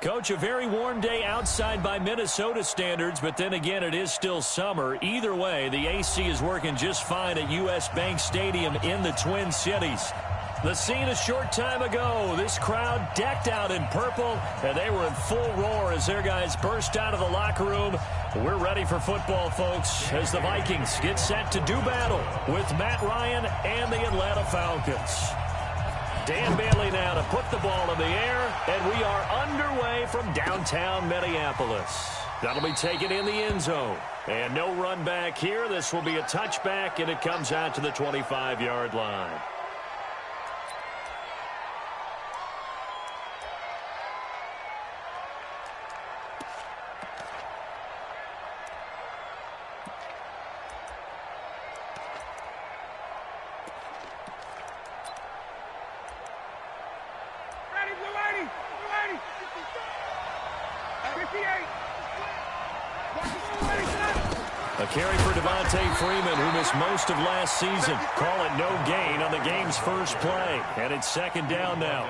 Coach, a very warm day outside by Minnesota standards, but then again, it is still summer. Either way, the AC is working just fine at U.S. Bank Stadium in the Twin Cities. The scene a short time ago, this crowd decked out in purple, and they were in full roar as their guys burst out of the locker room. We're ready for football, folks, as the Vikings get set to do battle with Matt Ryan and the Atlanta Falcons. Dan Bailey now to put the ball in the air, and we are underway from downtown Minneapolis. That'll be taken in the end zone. And no run back here. This will be a touchback, and it comes out to the 25-yard line. A carry for Devontae Freeman, who missed most of last season. Call it no gain on the game's first play. And it's second down now.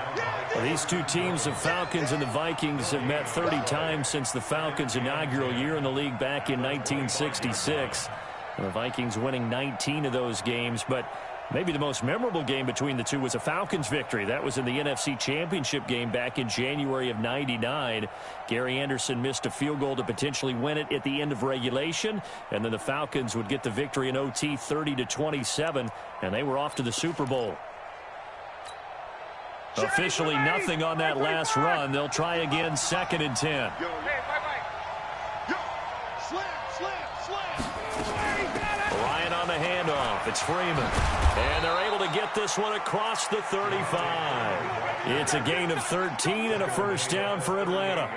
These two teams, the Falcons and the Vikings, have met 30 times since the Falcons' inaugural year in the league back in 1966. And the Vikings winning 19 of those games, but maybe the most memorable game between the two was a Falcons victory. That was in the NFC Championship game back in January of '99. Gary Anderson missed a field goal to potentially win it at the end of regulation, and then the Falcons would get the victory in OT 30-27, and they were off to the Super Bowl. Officially nothing on that last run. They'll try again, 2nd and 10. Ryan on the handoff. It's Freeman. And they're able to get this one across the 35. It's a gain of 13 and a first down for Atlanta.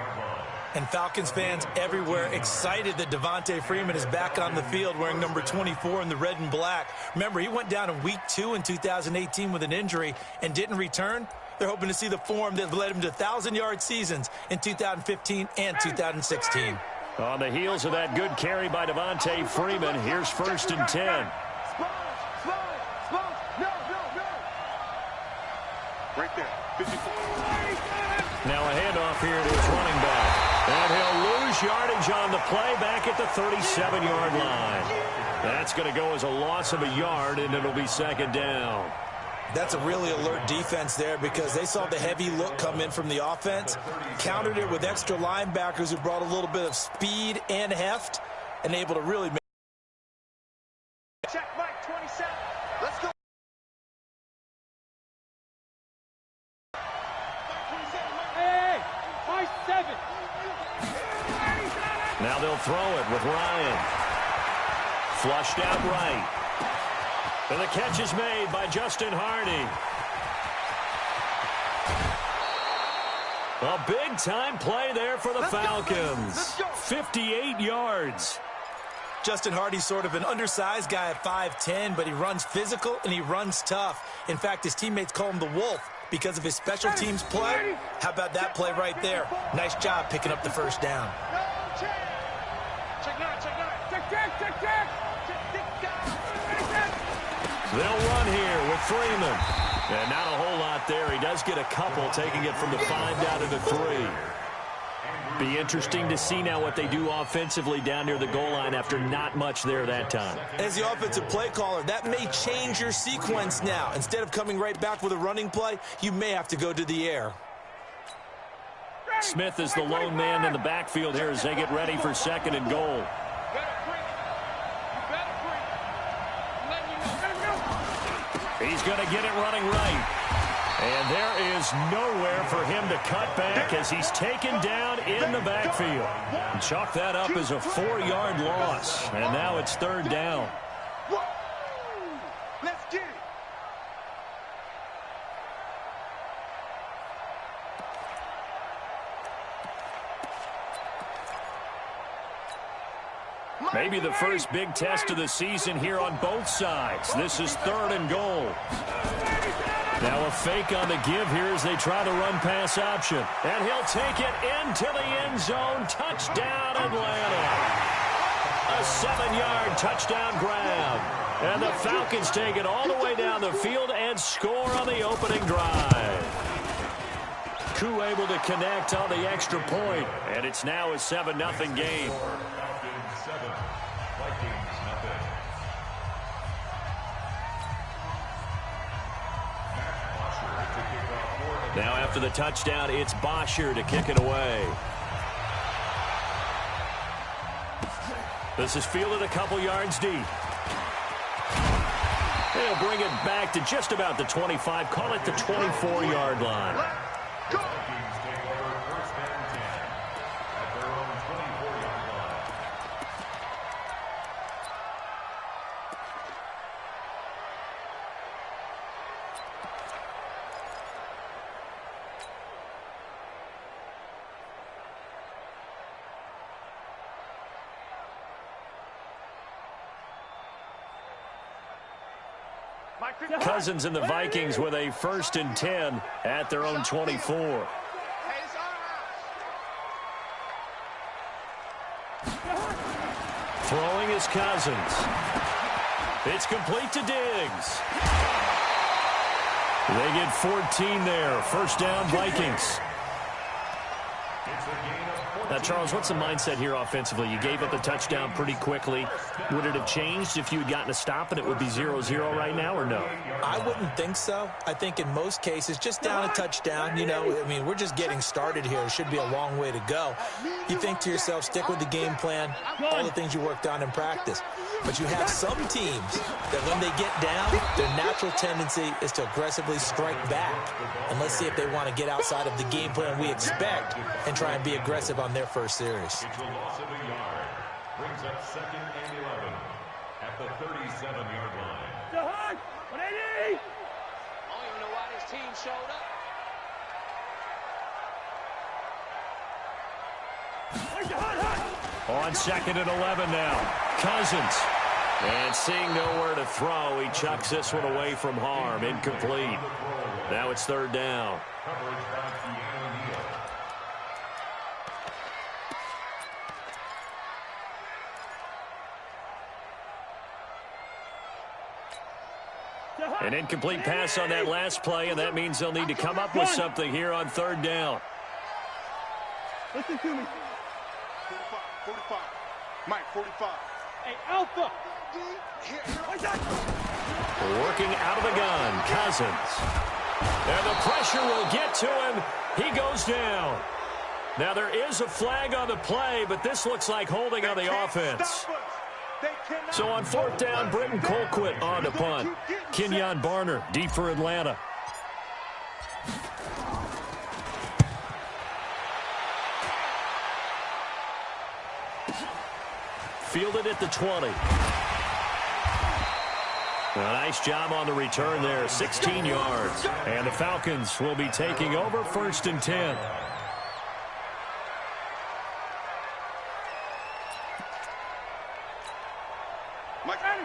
And Falcons fans everywhere excited that Devontae Freeman is back on the field wearing number 24 in the red and black. Remember, he went down in week 2 in 2018 with an injury and didn't return. They're hoping to see the form that led him to 1,000-yard seasons in 2015 and 2016. On the heels of that good carry by Devontae Freeman, here's 1st and 10. Right there. 54. Now a handoff here to his running back. And he'll lose yardage on the play back at the 37-yard line. That's going to go as a loss of a yard, and it'll be 2nd down. That's a really alert defense there because they saw the heavy look come in from the offense, countered it with extra linebackers who brought a little bit of speed and heft, and able to really make. Check Mike 27. Let's go. Hey, Mike 7. Now they'll throw it with Ryan. Flushed out right. And the catch is made by Justin Hardy. A big-time play there for the Falcons. 58 yards. Justin Hardy's sort of an undersized guy at 5'10", but he runs physical and he runs tough. In fact, his teammates call him the Wolf because of his special teams play. How about that play right there? Nice job picking up the first down. Check nine. They'll run here with Freeman. And not a whole lot there. He does get a couple, taking it from the 5 down to the 3. Be interesting to see now what they do offensively down near the goal line after not much there that time. As the offensive play caller, that may change your sequence now. Instead of coming right back with a running play, you may have to go to the air. Smith is the lone man in the backfield here as they get ready for 2nd and goal. He's going to get it running right. And there is nowhere for him to cut back as he's taken down in the backfield. Chalk that up as a 4-yard loss. And now it's 3rd down. Let's get it. Maybe the first big test of the season here on both sides. This is 3rd and goal. Now a fake on the give here as they try to run pass option. And he'll take it into the end zone. Touchdown, Atlanta. A 7-yard touchdown grab. And the Falcons take it all the way down the field and score on the opening drive. crew able to connect on the extra point, and it's now a 7-0 game. Now after the touchdown, it's Bosher to kick it away. This is fielded a couple yards deep. They'll bring it back to just about the 25, call it the 24-yard line. Cousins and the Vikings with a 1st and 10 at their own 24. Throwing is Cousins. It's complete to Diggs. They get 14 there. 1st down, Vikings. Now, Charles, what's the mindset here offensively? You gave up a touchdown pretty quickly. Would it have changed if you had gotten a stop and it would be 0-0 right now, or no? I wouldn't think so. I think in most cases, just down a touchdown, you know, I mean, we're just getting started here. It should be a long way to go. You think to yourself, stick with the game plan, all the things you worked on in practice. But you have some teams that when they get down, their natural tendency is to aggressively strike back. And let's see if they want to get outside of the game plan we expect and try and be aggressive on their first series. Brings up 2nd and 11 at the 37-yard line. 180! I don't even know why this team showed up. On 2nd and 11 now. Cousins. And seeing nowhere to throw, he chucks this one away from harm. Incomplete. Now it's 3rd down. An incomplete pass on that last play, and that means they'll need to come up with something here on 3rd down. Listen to me. 45. Mike, 45. Hey, Alpha. Working out of the gun, Cousins. And the pressure will get to him. He goes down. Now there is a flag on the play, but this looks like holding on the offense. So on 4th down, Britton Colquitt on to punt. Kenyon Barner, deep for Atlanta. Fielded at the 20. A nice job on the return there, 16 yards. And the Falcons will be taking over 1st and 10.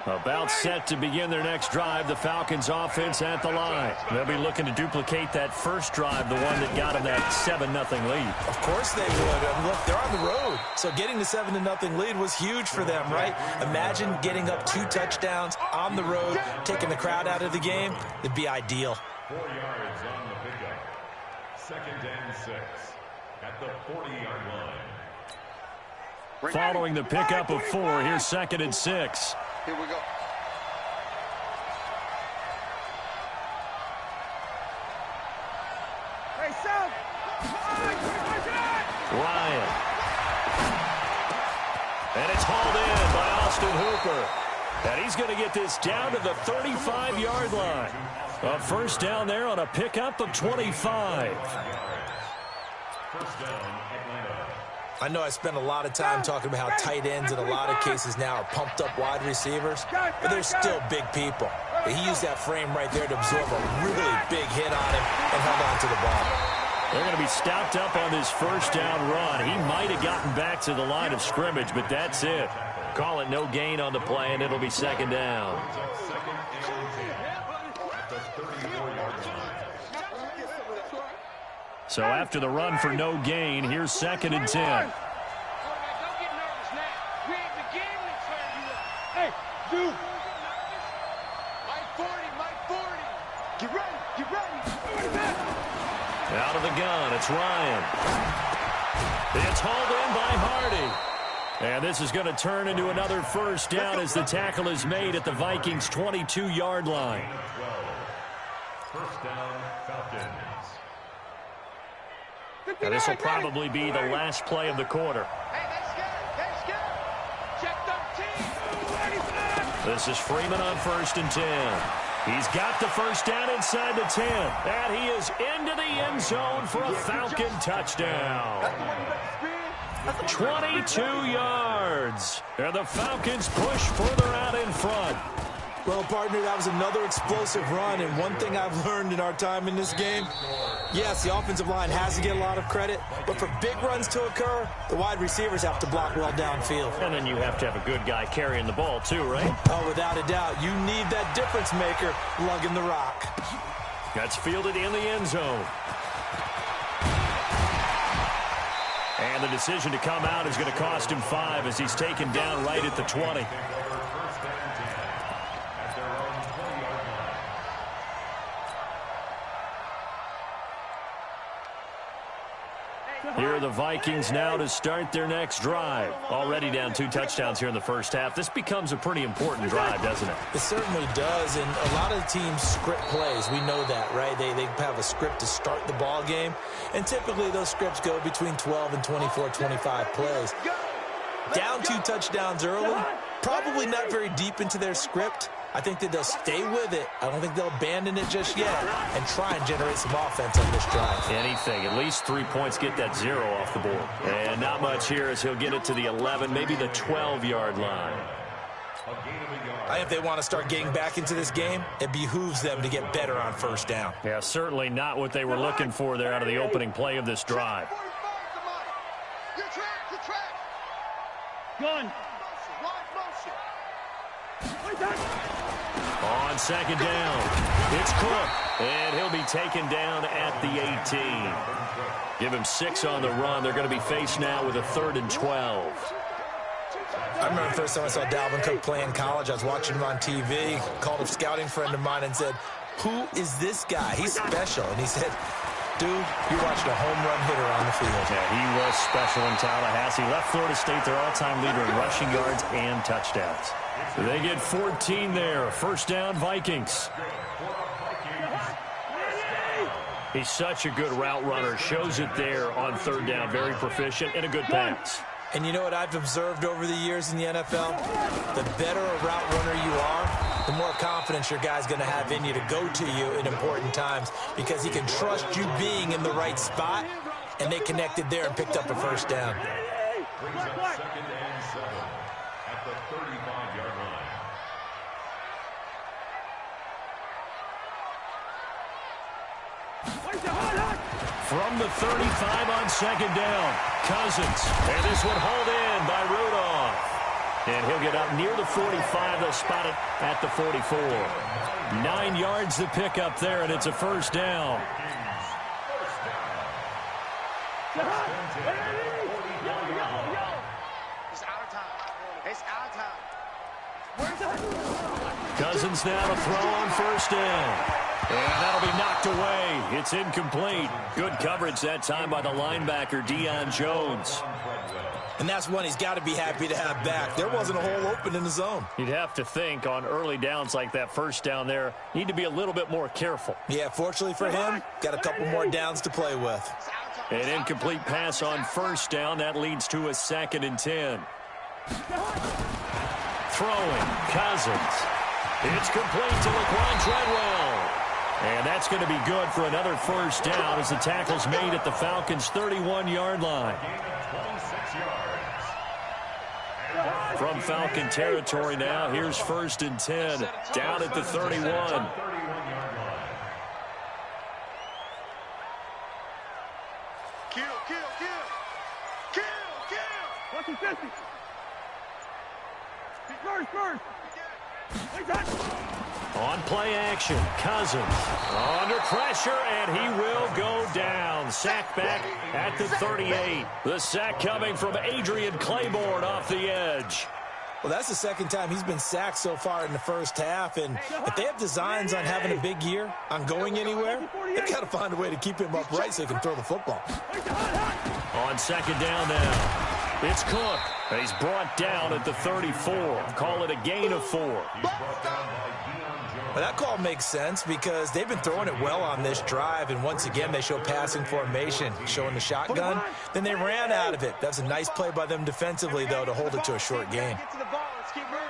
About set to begin their next drive, the Falcons offense at the line. They'll be looking to duplicate that first drive, the one that got them that 7-0 lead. Of course they would. Look, they're on the road. So getting the 7-0 lead was huge for them, right? Imagine getting up 2 touchdowns on the road, taking the crowd out of the game. It'd be ideal. 4 yards on the pickup. 2nd and 6 at the 40-yard line. Following the pickup of 4, here's 2nd and 6. Here we go. Hey, Sam! Ryan. And it's hauled in by Austin Hooper. And he's going to get this down to the 35-yard line. A 1st down there on a pickup of 25. 1st down, Atlanta. I know I spent a lot of time talking about how tight ends in a lot of cases now are pumped up wide receivers, but they're still big people. But he used that frame right there to absorb a really big hit on him and held on to the ball. They're going to be stopped up on this 1st down run. He might have gotten back to the line of scrimmage, but that's it. Call it no gain on the play, and it'll be 2nd down. So after the run for no gain, here's 2nd and 10. Don't get nervous now. We ain't beginning to turn you up. Hey, dude. Mike 40, Mike 40. Get ready, get ready. Now Out of the gun, it's Ryan. It's hauled in by Hardy. And this is going to turn into another first down as the tackle is made at the Vikings' 22-yard line. First down, Falcons. Now this will probably be the last play of the quarter. Hey, let's go. Let's go. Check 13. This is Freeman on 1st and 10. He's got the first down inside the 10. And he is into the end zone for a Falcon touchdown. 22 yards. And the Falcons push further out in front. Well, partner, that was another explosive run, and one thing I've learned in our time in this game, yes, the offensive line has to get a lot of credit, but for big runs to occur, the wide receivers have to block well downfield. And then you have to have a good guy carrying the ball too, right? Oh, without a doubt. You need that difference maker lugging the rock. That's fielded in the end zone. And the decision to come out is going to cost him 5 as he's taken down right at the 20. Here are the Vikings now to start their next drive. Already down 2 touchdowns here in the first half. This becomes a pretty important drive, doesn't it? It certainly does, and a lot of the teams script plays. We know that, right? They have a script to start the ball game, and typically those scripts go between 12 and 24, 25 plays. Down 2 touchdowns early, probably not very deep into their script. I think that they'll stay with it. I don't think they'll abandon it just yet and try and generate some offense on this drive. Anything. At least 3 points, get that 0 off the board. And not much here as he'll get it to the 11, maybe the 12-yard line. I think if they want to start getting back into this game, it behooves them to get better on first down. Yeah, certainly not what they were looking for there out of the opening play of this drive. Gun. On second down, it's Cook, and he'll be taken down at the 18. Give him 6 on the run. They're going to be faced now with a 3rd and 12. I remember the first time I saw Dalvin Cook play in college. I was watching him on TV, called a scouting friend of mine and said, "Who is this guy? He's special." And he said, "Dude, you're watching a home run hitter on the field." Yeah, he was special in Tallahassee. Left Florida State their all-time leader in rushing yards and touchdowns. They get 14 there. First down, Vikings. He's such a good route runner. Shows it there on 3rd down. Very proficient and a good pass. And you know what I've observed over the years in the NFL? The better a route runner you are, the more confidence your guy's going to have in you to go to you in important times because he can trust you being in the right spot, and they connected there and picked up a first down. Brings up 2nd and 7 at the 35-yard line. From the 35 on 2nd down, Cousins. And this one hauled in by Rudolph. And he'll get up near the 45. They'll spot it at the 44. 9 yards to pick up there, and it's a first down. It's our time. It's our time. Cousins now to throw on 1st down. And that'll be knocked away. It's incomplete. Good coverage that time by the linebacker, Deion Jones. And that's one he's got to be happy to have back. There wasn't a hole open in the zone. You'd have to think on early downs like that first down there, need to be a little bit more careful. Yeah, fortunately for him, got a couple more downs to play with. An incomplete pass on 1st down. That leads to a 2nd and 10. Throwing, Cousins. It's complete to Laquan Treadwell. And that's going to be good for another first down as the tackle's made at the Falcons' 31-yard line. From Falcon territory now, here's 1st and 10, down at the 31. What's his 50? First. On play action, Cousins under pressure, and he will go down. Sack back at the 38. The sack coming from Adrian Claiborne off the edge. Well, that's the second time he's been sacked so far in the first half, and if they have designs on having a big year, on going anywhere, they've got to find a way to keep him upright so he can throw the football. On second down now, it's Cook. He's brought down at the 34. Call it a gain of 4. Well, that call makes sense because they've been throwing it well on this drive, and once again, they show passing formation, showing the shotgun. Then they ran out of it. That's a nice play by them defensively, though, to hold it to a short gain. Get to the ball. Let's keep moving.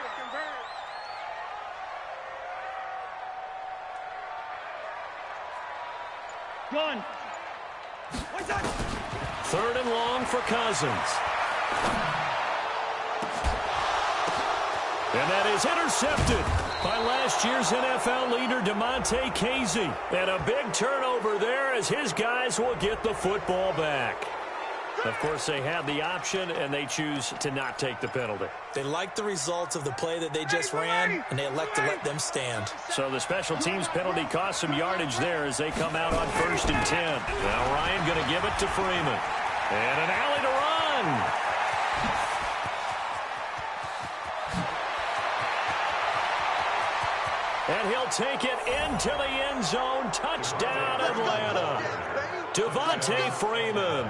Convert. Gun. Third and long for Cousins. And that is intercepted by last year's NFL leader, Damontae Kazee. And a big turnover there as his guys will get the football back. Of course, they have the option, and they choose to not take the penalty. They like the results of the play that they just ran, and they elect to let them stand. So the special teams penalty cost some yardage there as they come out on 1st and 10. Now Ryan going to give it to Freeman. And an alley to run. And he'll take it into the end zone. Touchdown, Atlanta. Devontae Freeman.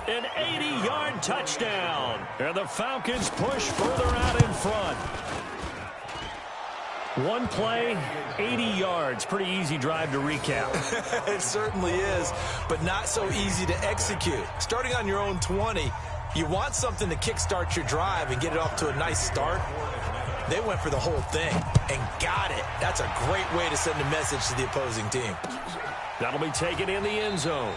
An 80-yard touchdown. And the Falcons push further out in front. One play, 80 yards. Pretty easy drive to recap. It certainly is, but not so easy to execute. Starting on your own 20, you want something to kickstart your drive and get it off to a nice start. They went for the whole thing and got it. That's a great way to send a message to the opposing team. That'll be taken in the end zone.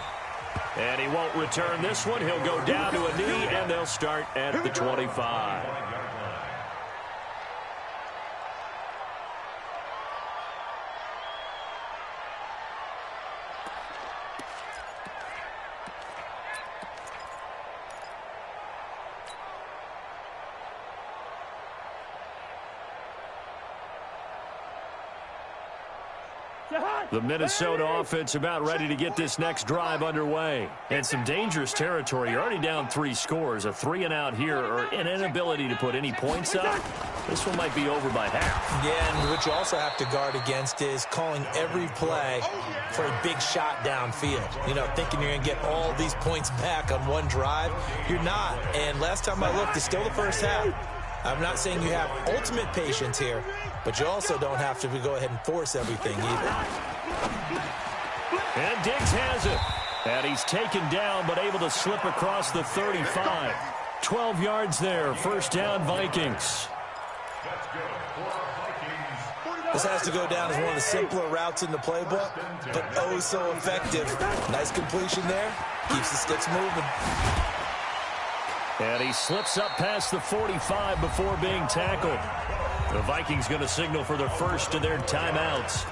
And he won't return this one. He'll go down to a knee, and they'll start at the 25. The Minnesota offense about ready to get this next drive underway. And some dangerous territory. You're already down 3 scores. A 3-and-out here or an inability to put any points up. This one might be over by half. Yeah, and what you also have to guard against is calling every play for a big shot downfield. You know, thinking you're going to get all these points back on one drive. You're not. And last time I looked, it's still the first half. I'm not saying you have ultimate patience here, but you also don't have to go ahead and force everything either. And Diggs has it. And he's taken down, but able to slip across the 35. 12 yards there. First down, Vikings. This has to go down as one of the simpler routes in the playbook, but oh so effective. Nice completion there. Keeps the sticks moving. And he slips up past the 45 before being tackled. The Vikings going to signal for the first of their timeouts,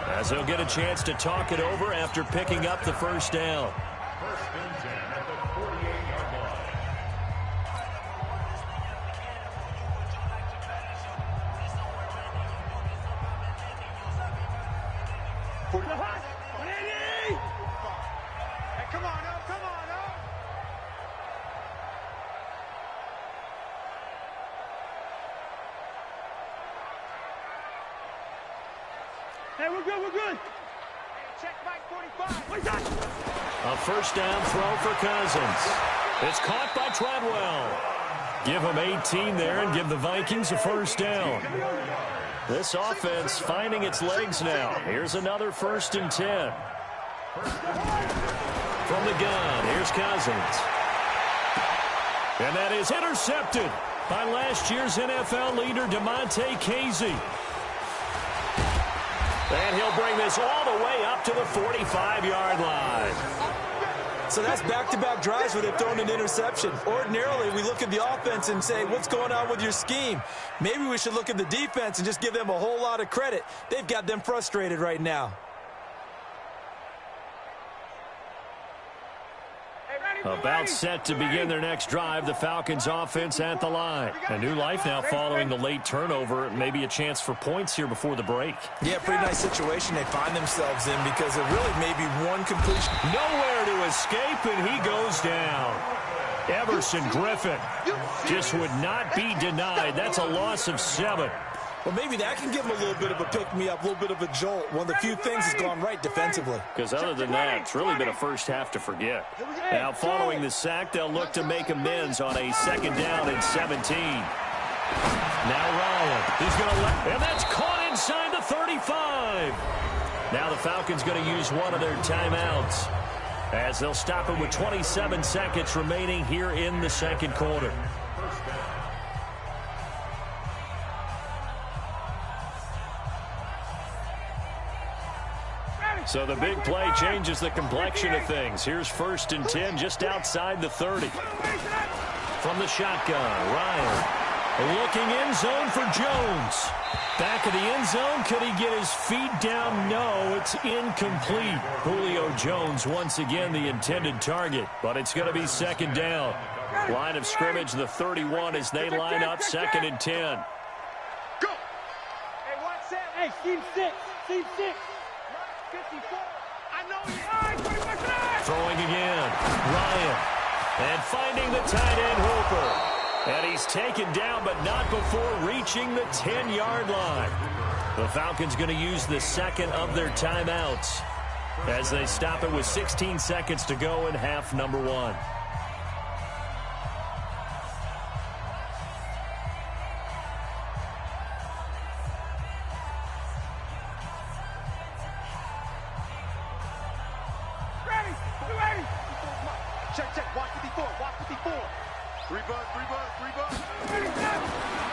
as they'll get a chance to talk it over after picking up the first down. First and 10 at the 48-yard line. Hey, come on, no, come on, no. Hey, we're good, we're good. Check Mike 45. A first down throw for Cousins. It's caught by Treadwell. Give him 18 there and give the Vikings a first down. This offense finding its legs now. Here's another 1st and 10. From the gun, here's Cousins. And that is intercepted by last year's NFL leader, Damontae Kazee. And he'll bring this all the way up to the 45-yard line. So that's back-to-back drives where they've thrown an interception. Ordinarily, we look at the offense and say, what's going on with your scheme? Maybe we should look at the defense and just give them a whole lot of credit. They've got them frustrated right now. About set to begin their next drive, the Falcons offense at the line. A new life now following the late turnover. Maybe a chance for points here before the break. Yeah, pretty nice situation they find themselves in because it really may be one completion. Nowhere to escape, and he goes down. Everson Griffin just would not be denied. That's a loss of 7. Well, maybe that can give him a little bit of a pick-me-up, a little bit of a jolt. One of the few things that's gone right defensively. Because other than that, it's really been a first half to forget. Now, following the sack, they'll look to make amends on a 2nd down and 17. Now Ryan, he's going to let, and that's caught inside the 35. Now the Falcons going to use one of their timeouts as they'll stop him with 27 seconds remaining here in the 2nd quarter. So the big play changes the complexion of things. Here's 1st and 10 just outside the 30. From the shotgun, Ryan looking end zone for Jones. Back of the end zone, could he get his feet down? No, it's incomplete. Julio Jones once again the intended target, but it's going to be 2nd down. Line of scrimmage, the 31 as they line up 2nd and 10. Go! Hey, watch that. Hey, team 6. Team 6. 54. I know you. All right, 21. Throwing again. Ryan. And finding the tight end Hooper. And he's taken down, but not before reaching the 10-yard line. The Falcons going to use the 2nd of their timeouts as they stop it with 16 seconds to go in half number 1. Check. Watch 54. Watch 54. 3 bucks.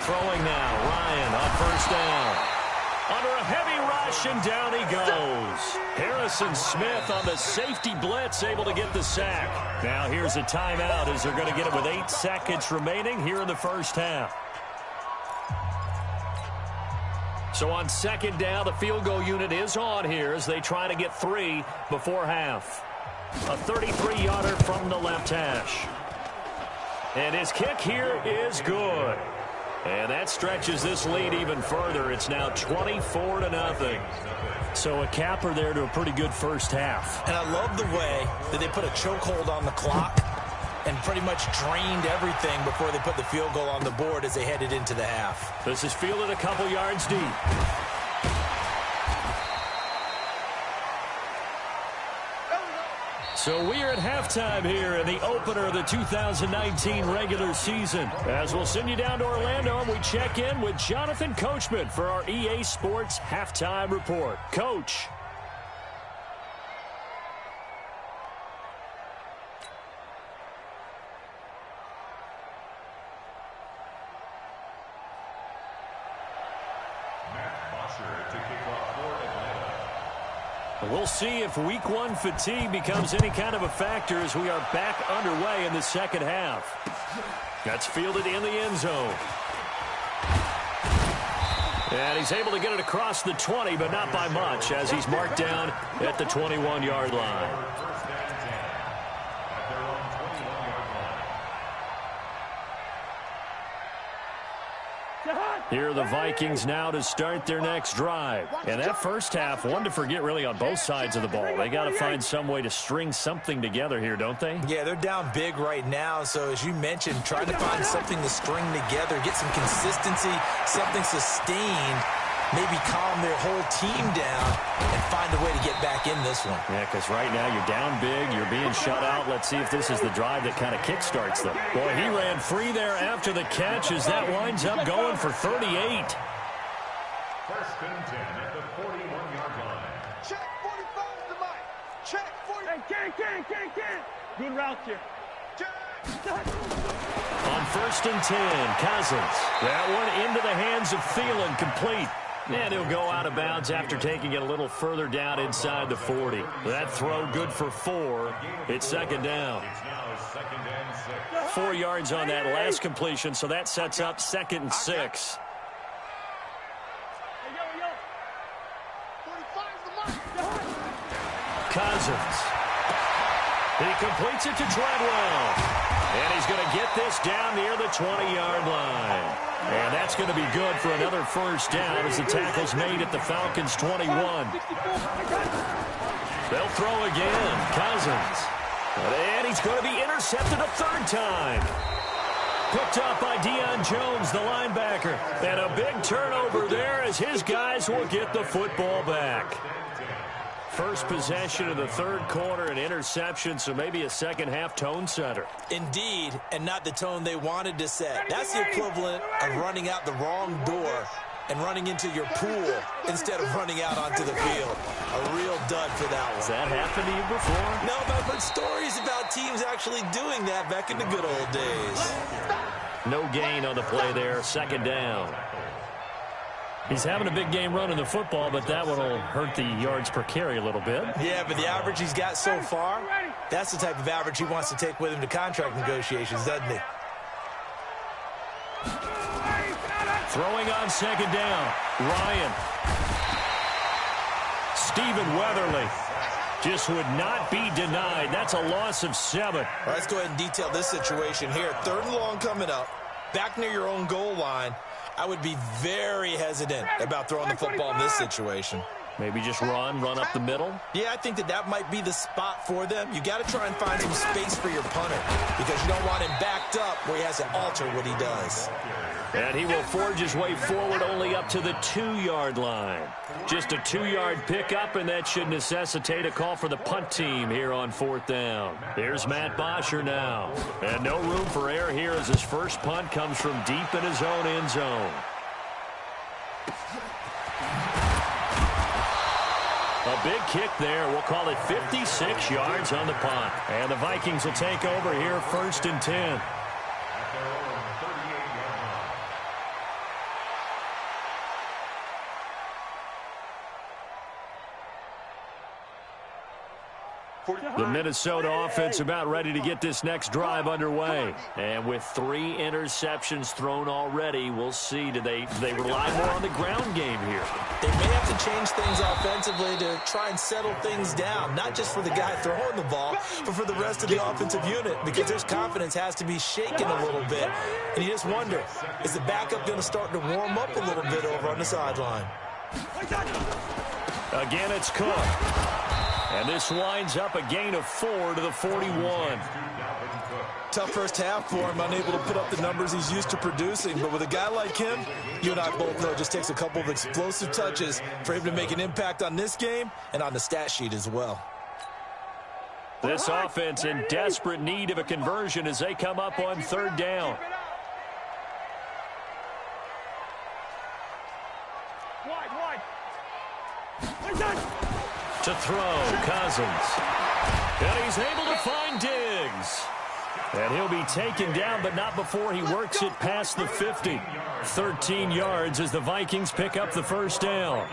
Throwing now, Ryan on 1st down. Under a heavy rush, and down he goes. Harrison Smith on the safety blitz, able to get the sack. Now here's a timeout as they're going to get it with 8 seconds remaining here in the 1st half. So on 2nd down, the field goal unit is on here as they try to get 3 before half. A 33-yarder from the left hash. And his kick here is good. And that stretches this lead even further. It's now 24-0. So a capper there to a pretty good 1st half. And I love the way that they put a chokehold on the clock and pretty much drained everything before they put the field goal on the board as they headed into the half. This is fielded a couple yards deep. So we are at halftime here in the opener of the 2019 regular season. As we'll send you down to Orlando and we check in with Jonathan Coachman for our EA Sports Halftime Report. Coach. We'll see if week 1 fatigue becomes any kind of a factor as we are back underway in the 2nd half. That's fielded in the end zone. And he's able to get it across the 20, but not by much as he's marked down at the 21-yard line. Here are the Vikings now to start their next drive. And that 1st half, one to forget really on both sides of the ball. They got to find some way to string something together here, don't they? Yeah, they're down big right now. So as you mentioned, trying to find something to string together, get some consistency, something sustained, maybe calm their whole team down and find a way to get back in this one. Yeah, because right now you're down big, you're being shut out. Let's see if this is the drive that kind of kickstarts them. Boy, he ran free there after the catch as that winds up going for 38. 1st and 10 at the 41-yard line. Check 45 to Mike. Check 40. Hey, Ken. Good route here. On 1st and 10, Cousins. That one into the hands of Thielen, complete. And he'll go out of bounds after taking it a little further down inside the 40. That throw good for 4. It's 2nd down. 4 yards on that last completion, so that sets up 2nd and 6. Cousins. He completes it to Treadwell. And he's going to get this down near the 20-yard line. And that's going to be good for another 1st down as the tackle's made at the Falcons' 21. They'll throw again. Cousins. And he's going to be intercepted a third time. Picked up by Deion Jones, the linebacker. And a big turnover there as his guys will get the football back. First possession of the third quarter, an interception, so maybe a second-half tone setter. Indeed, and not the tone they wanted to set. That's the equivalent of running out the wrong door and running into your pool instead of running out onto the field. A real dud for that one. Has that happened to you before? No, but I've heard stories about teams actually doing that back in the good old days. No gain on the play there, second down. He's having a big game running the football, but that one will hurt the yards per carry a little bit. Yeah, but the average he's got so far, that's the type of average he wants to take with him to contract negotiations, doesn't he? Throwing on second down, Ryan. Stephen Weatherly just would not be denied. That's a loss of 7. All right, let's go ahead and detail this situation here. Third and long coming up, back near your own goal line. I would be very hesitant about throwing the football in this situation. Maybe just run up the middle? Yeah, I think that might be the spot for them. You got to try and find some space for your punter because you don't want him backed up where he has to alter what he does. And he will forge his way forward only up to the 2-yard line. Just a 2-yard pickup, and that should necessitate a call for the punt team here on 4th down. Here's Matt Bosher now. And no room for error here as his first punt comes from deep in his own end zone. A big kick there. We'll call it 56 yards on the punt. And the Vikings will take over here, 1st and 10. The Minnesota offense about ready to get this next drive underway. And with 3 interceptions thrown already, we'll see. Do they rely more on the ground game here? They may have to change things offensively to try and settle things down, not just for the guy throwing the ball, but for the rest of the offensive unit, because their confidence has to be shaken a little bit. And you just wonder, is the backup going to start to warm up a little bit over on the sideline? Again, it's Cook. And this winds up a gain of 4 to the 41. Tough first half for him, unable to put up the numbers he's used to producing. But with a guy like him, you and I both know it just takes a couple of explosive touches for him to make an impact on this game and on the stat sheet as well. This offense in desperate need of a conversion as they come up on 3rd down. To throw, Cousins. And he's able to find Diggs. And he'll be taken down, but not before he works it past the 50. 13 yards as the Vikings pick up the first down.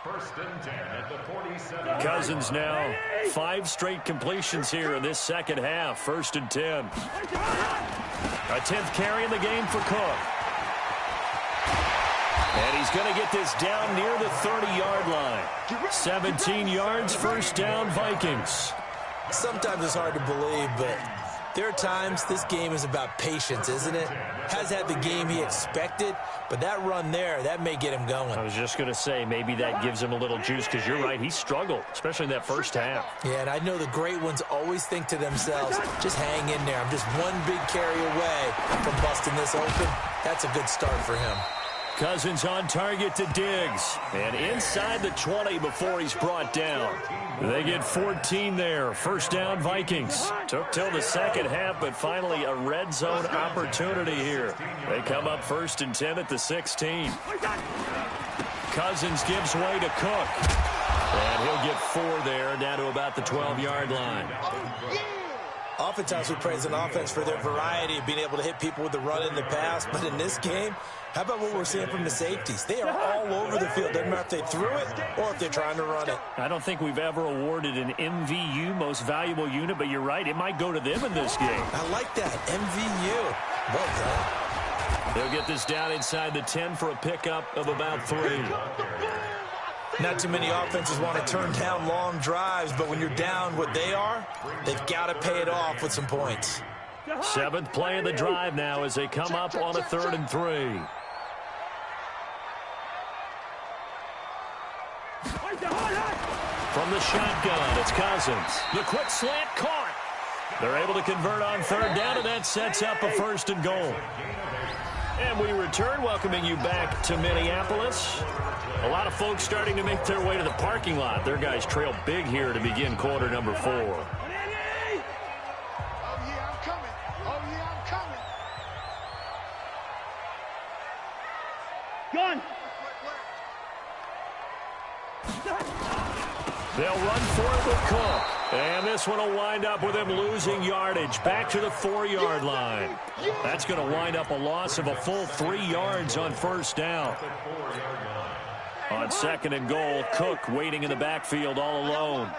First and 10 at the 47. Cousins now 5 straight completions here in this second half. 1st and 10. A 10th carry in the game for Cook. And he's going to get this down near the 30-yard line. 17 yards, first down, Vikings. Sometimes it's hard to believe, but there are times this game is about patience, isn't it? Has had the game he expected, but that run there, that may get him going. I was just going to say, maybe that gives him a little juice, because you're right, he struggled, especially in that first half. Yeah, and I know the great ones always think to themselves, just hang in there. I'm just one big carry away from busting this open. That's a good start for him. Cousins on target to Diggs. And inside the 20 before he's brought down. They get 14 there. First down, Vikings. Took till the second half, but finally a red zone opportunity here. They come up 1st and 10 at the 16. Cousins gives way to Cook. And he'll get 4 there, down to about the 12-yard line. Oftentimes we praise an offense for their variety of being able to hit people with the run in the pass, but in this game, how about what we're seeing from the safeties? They are all over the field. Doesn't matter if they threw it or if they're trying to run it. I don't think we've ever awarded an MVU, most valuable unit, but you're right, it might go to them in this game. I like that, MVU. Well done. They'll get this down inside the 10 for a pickup of about 3. Not too many offenses want to turn down long drives, but when you're down what they are, they've got to pay it off with some points. 7th play of the drive now as they come up on a 3rd and 3. From the shotgun, it's Cousins. The quick slant caught. They're able to convert on third down, and that sets up a 1st and goal. And we return, welcoming you back to Minneapolis. A lot of folks starting to make their way to the parking lot. Their guys trail big here to begin quarter number 4. Oh, yeah, I'm coming. Oh, yeah, I'm coming. Gun. They'll run for it with Cook. And this one will wind up with him losing yardage back to the 4-yard line. That's going to wind up a loss of a full 3 yards on 1st down. On 2nd and goal, Cook waiting in the backfield all alone.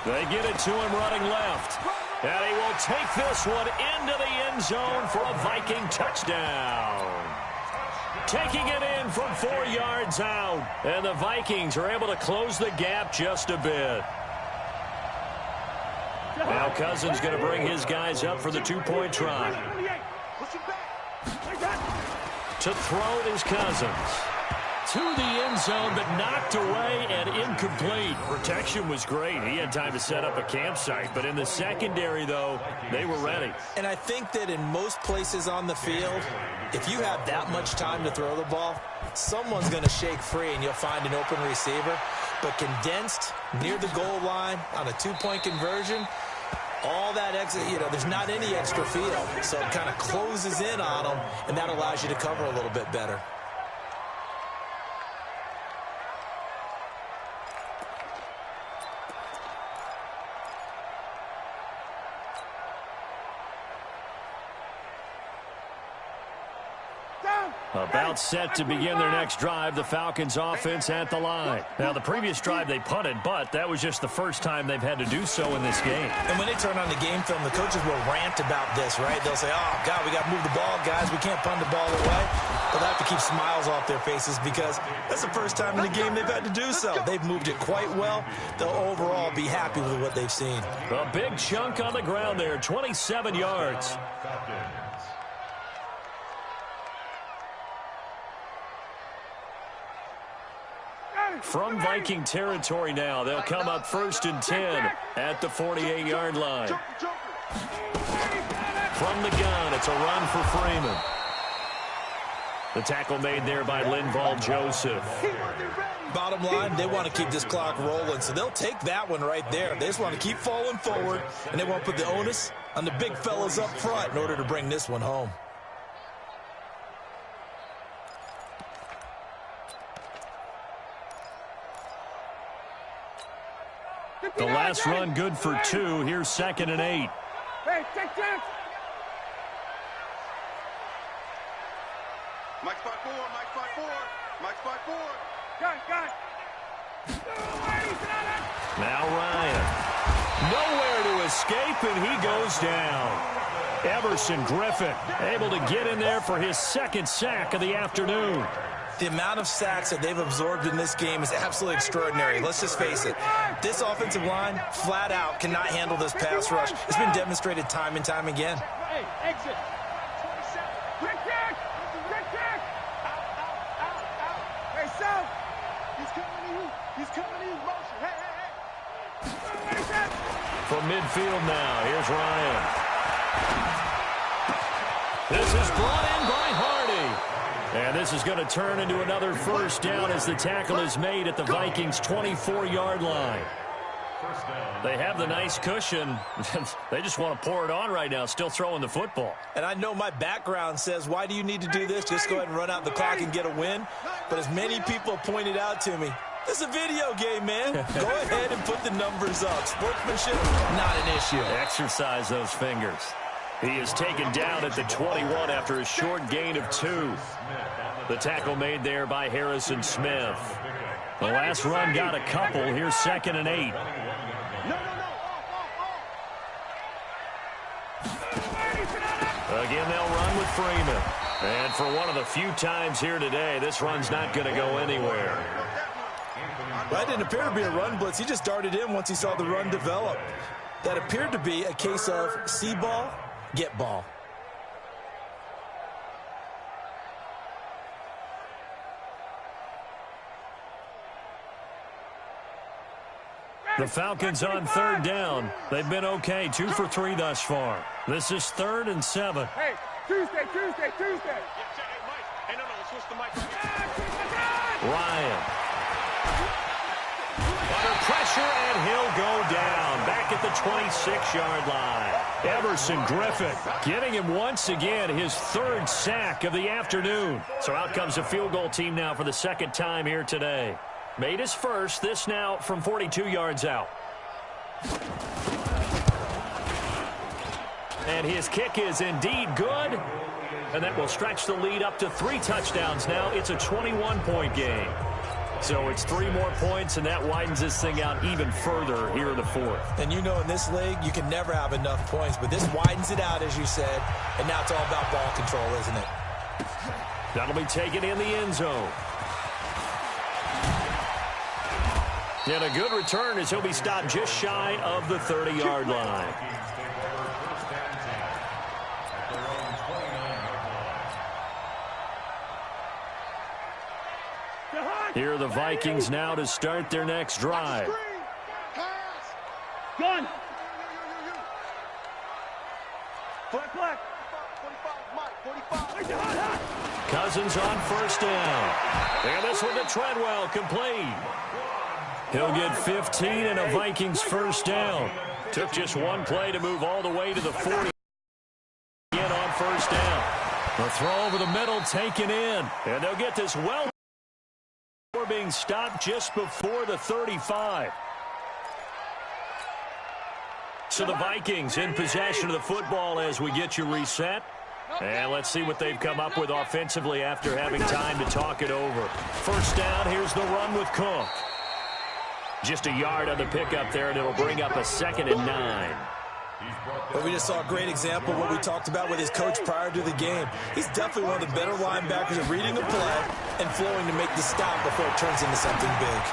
They get it to him running left. And he will take this one into the end zone for a Viking touchdown. Taking it in from 4 yards out. And the Vikings are able to close the gap just a bit. Now Cousins going to bring his guys up for the 2-point try. To throw it is Cousins. To the end zone, but knocked away and incomplete. Protection was great. He had time to set up a campsite. But in the secondary, though, they were ready. And I think that in most places on the field, if you have that much time to throw the ball, someone's going to shake free and you'll find an open receiver. But condensed near the goal line on a 2-point conversion, all that extra, there's not any extra field. So it kind of closes in on them, and that allows you to cover a little bit better. About set to begin their next drive, the Falcons offense at the line. Now, the previous drive they punted, but that was just the first time they've had to do so in this game. And when they turn on the game film, the coaches will rant about this, right? They'll say, oh, God, we got to move the ball, guys. We can't punt the ball away. But they have to keep smiles off their faces because that's the first time in the game they've had to do so. They've moved it quite well. They'll overall be happy with what they've seen. A big chunk on the ground there, 27 yards. From Viking territory now, they'll come up 1st and 10 at the 48-yard line. From the gun, it's a run for Freeman. The tackle made there by Linval Joseph. Bottom line, they want to keep this clock rolling, so they'll take that one right there. They just want to keep falling forward, and they won't put the onus on the big fellas up front in order to bring this one home. The last run good for 2. Here's 2nd and 8. Hey, take chance. Mike spot 4, Mike spot 4, Mike spot 4. Gun. Now Ryan. Nowhere to escape, and he goes down. Everson Griffin able to get in there for his 2nd sack of the afternoon. The amount of sacks that they've absorbed in this game is absolutely extraordinary. Let's just face it. This offensive line, flat out, cannot handle this pass rush. It's been demonstrated time and time again. Hey, exit. 27. Quick kick. Out. Hey, South. He's coming to you. Motion. Hey. From midfield now, here's Ryan. This is brought in by Hardy. And this is going to turn into another 1st down as the tackle is made at the Vikings' 24-yard line. They have the nice cushion. They just want to pour it on right now, still throwing the football. And I know my background says, why do you need to do this? Just go ahead and run out the clock and get a win. But as many people pointed out to me, this is a video game, man. Go ahead and put the numbers up. Sportsmanship, not an issue. Exercise those fingers. He is taken down at the 21 after a short gain of 2. The tackle made there by Harrison Smith. The last run got a couple. Here's 2nd and 8. Again, they'll run with Freeman. And for one of the few times here today, this run's not going to go anywhere. That didn't appear to be a run blitz. He just darted in once he saw the run develop. That appeared to be a case of see ball, get ball. The Falcons on third down. They've been okay, 2 for 3 thus far. This is 3rd and 7. Hey, Tuesday. Hey, no, switch the mic. Ryan. Under pressure, and he'll go down. Back at the 26-yard line. Emerson Griffin getting him once again his 3rd sack of the afternoon. So out comes a field goal team now for the 2nd time here today. Made his first, this now from 42 yards out. And his kick is indeed good. And that will stretch the lead up to 3 touchdowns now. It's a 21-point game. So it's 3 more points, and that widens this thing out even further here in the 4th. And you know in this league, you can never have enough points, but this widens it out, as you said. And now it's all about ball control, isn't it? That'll be taken in the end zone. And a good return as he'll be stopped just shy of the 30-yard line. Here are the Vikings now to start their next drive. Gun. Black. 45. Cousins on first down. And this one to Treadwell, complete. He'll get 15 and a Vikings first down. Took just one play to move all the way to the 40. Again on first down. The throw over the middle taken in. And they'll get this well before being stopped just before the 35. So the Vikings in possession of the football as we get you reset. And let's see what they've come up with offensively after having time to talk it over. First down, here's the run with Cook. Just a yard on the pickup there, and it'll bring up a 2nd and 9. Well, we just saw a great example of what we talked about with his coach prior to the game. He's definitely one of the better linebackers at reading a play and flowing to make the stop before it turns into something big.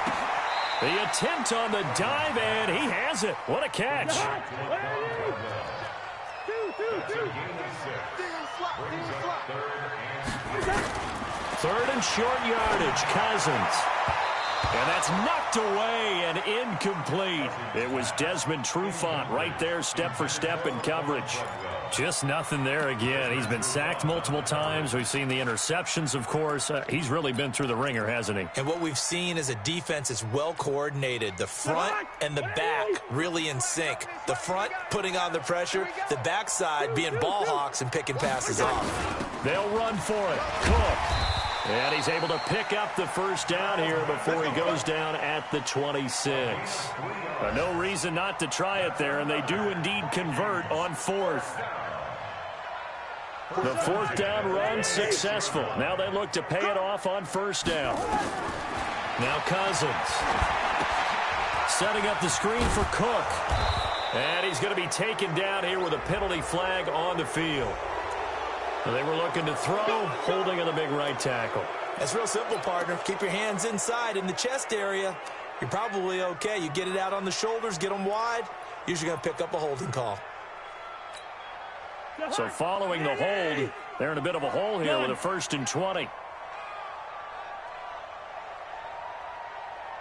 The attempt on the dive, and he has it. What a catch. Third and short yardage, Cousins. And that's knocked away and incomplete. It was Desmond Trufant right there, step for step in coverage. Just nothing there again. He's been sacked multiple times. We've seen the interceptions, of course. He's really been through the ringer, hasn't he? And what we've seen is a defense that's well coordinated. The front and the back really in sync. The front putting on the pressure. The backside being ball hawks and picking passes off. They'll run for it. Cook. And he's able to pick up the first down here before he goes down at the 26. No reason not to try it there, and they do indeed convert on 4th. The 4th down run successful. Now they look to pay it off on first down. Now Cousins. Setting up the screen for Cook. And he's going to be taken down here with a penalty flag on the field. They were looking to throw, holding on the big right tackle. That's real simple, partner. Keep your hands inside in the chest area. You're probably okay. You get it out on the shoulders, get them wide. Usually going to pick up a holding call. So following the hold, they're in a bit of a hole here with a 1st and 20.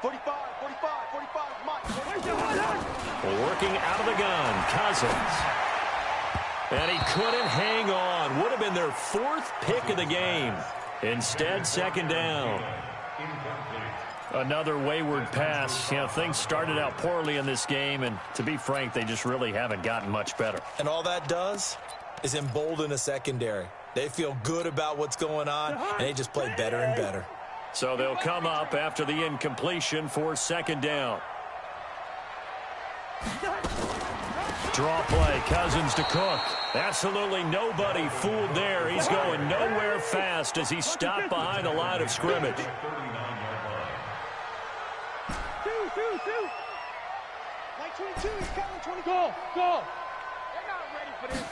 45, Mike. Working out of the gun, Cousins. And he couldn't hang on. Would have been their 4th pick of the game. Instead, 2nd down. Another wayward pass. You know, things started out poorly in this game, and to be frank, they just really haven't gotten much better. And all that does is embolden a secondary. They feel good about what's going on, and they just play better and better. So they'll come up after the incompletion for 2nd down. Draw play, Cousins to Cook. Absolutely nobody fooled there. He's going nowhere fast as he stopped behind the line of scrimmage. Like 22, he's coming 20. Go. They're not ready for this.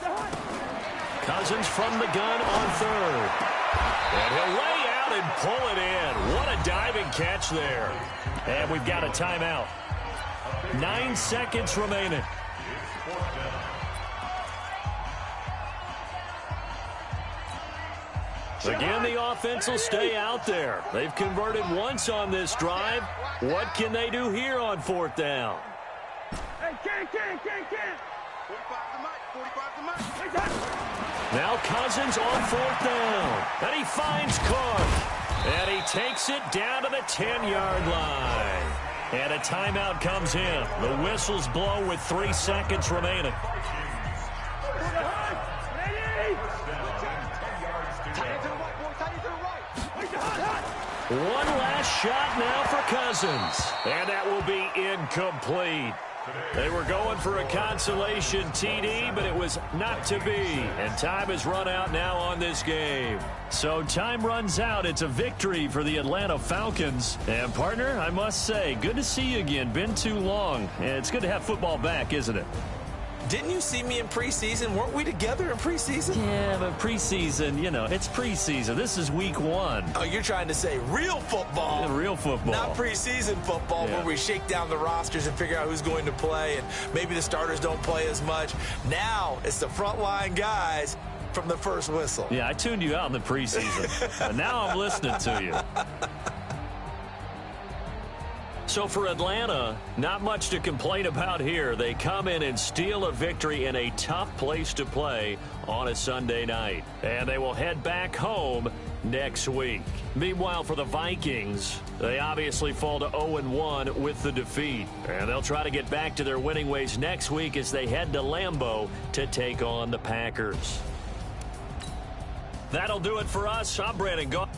Cousins from the gun on 3rd. And he'll lay out and pull it in. What a diving catch there. And we've got a timeout. 9 seconds remaining. Again, the offense will stay out there. They've converted once on this drive. What can they do here on 4th down? Hey, can. 45 to Mike. 45 to Mike. Now Cousins on 4th down. And he finds Cook. And he takes it down to the 10-yard line. And a timeout comes in. The whistles blow with 3 seconds remaining. One last shot now for Cousins. And that will be incomplete. They were going for a consolation TD, but it was not to be. And time has run out now on this game. So time runs out. It's a victory for the Atlanta Falcons. And, partner, I must say, good to see you again. Been too long. It's good to have football back, isn't it? Didn't you see me in preseason? Weren't we together in preseason? Yeah, but preseason, you know, it's preseason. This is week 1. Oh, you're trying to say real football. Yeah, real football. Not preseason football where we shake down the rosters and figure out who's going to play, and maybe the starters don't play as much. Now it's the frontline guys from the first whistle. Yeah, I tuned you out in the preseason. But now I'm listening to you. So for Atlanta, not much to complain about here. They come in and steal a victory in a tough place to play on a Sunday night. And they will head back home next week. Meanwhile, for the Vikings, they obviously fall to 0-1 with the defeat. And they'll try to get back to their winning ways next week as they head to Lambeau to take on the Packers. That'll do it for us. I'm Brandon Gaw.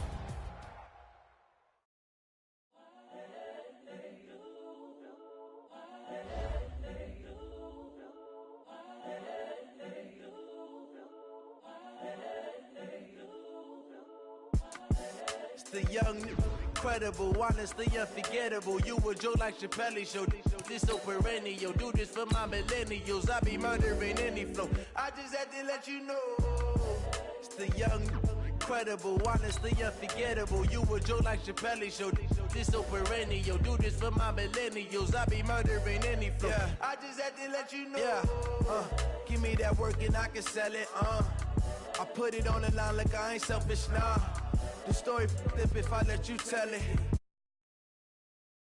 The young, incredible, honestly unforgettable. You a Joe like Chappelle show. This so perennial. Do this for my millennials. I be murdering any flow. I just had to let you know. It's the young, incredible, honestly unforgettable. You a Joe like Chappelle show. This so perennial. Do this for my millennials. I be murdering any flow. Yeah. I just had to let you know. Yeah. Give me that work and I can sell it. I put it on the line like I ain't selfish, nah. The story flip if I let you tell it.